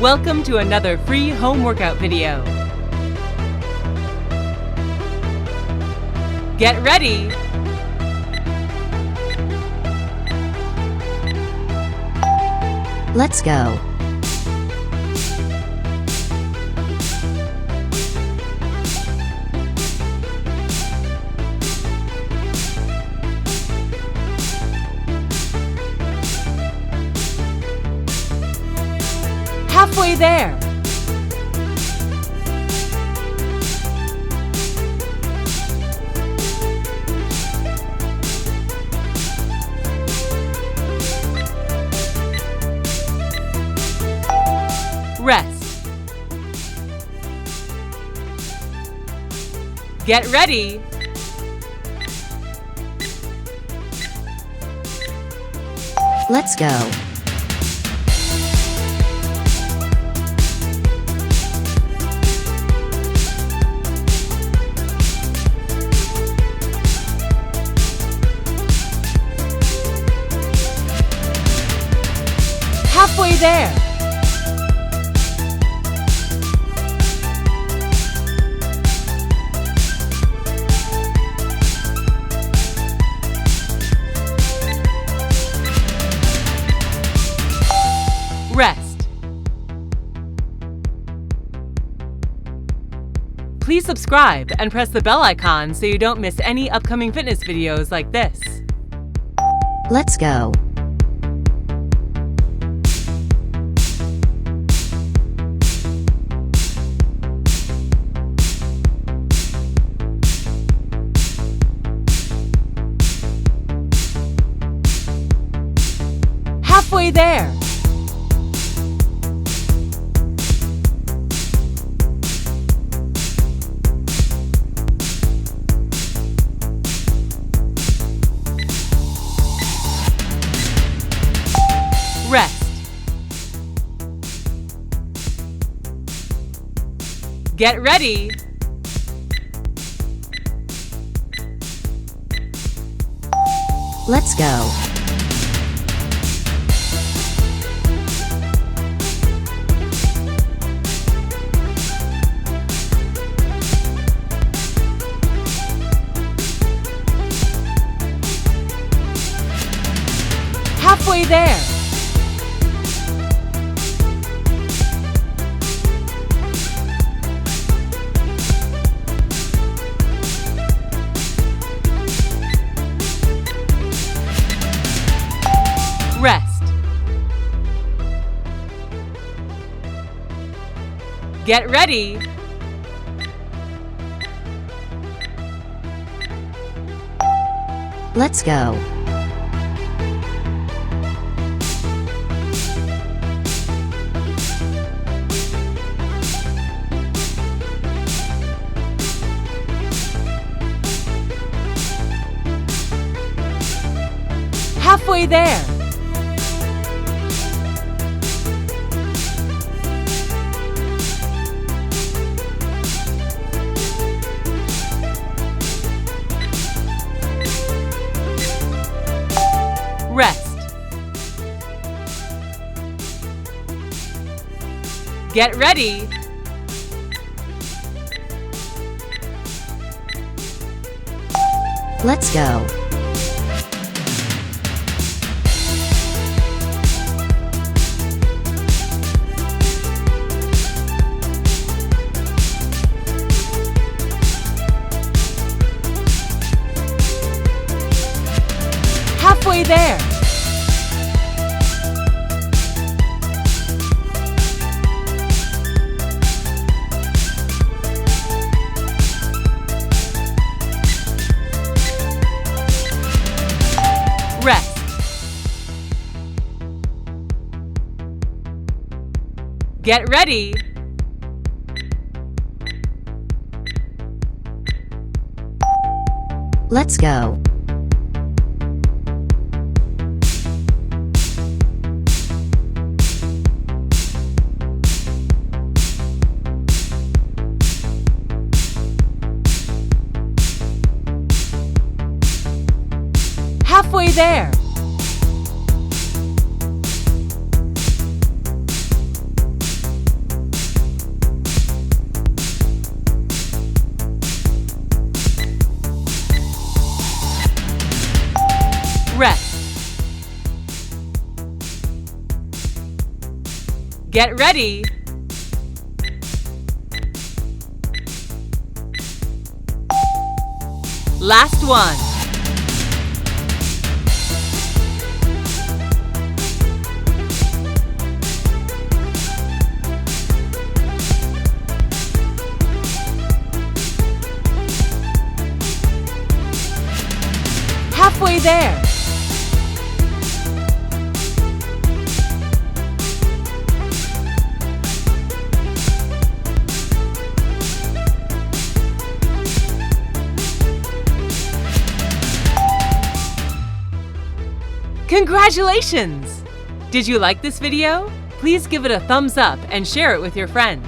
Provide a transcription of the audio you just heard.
Welcome to another free home workout video. Get ready. Let's go. Halfway there. Rest. Get ready. Let's go. Halfway there. Rest. Please subscribe and press the bell icon so you don't miss any upcoming fitness videos like this. Let's go. Halfway there. Rest. Get ready. Let's go. Halfway there. Rest. Get ready. Let's go. Halfway there. Rest. Get ready. Let's go. Halfway there. Rest. Get ready. Let's go. Halfway there. Get ready! Last one. Halfway there. Congratulations! Did you like this video? Please give it a thumbs up and share it with your friends.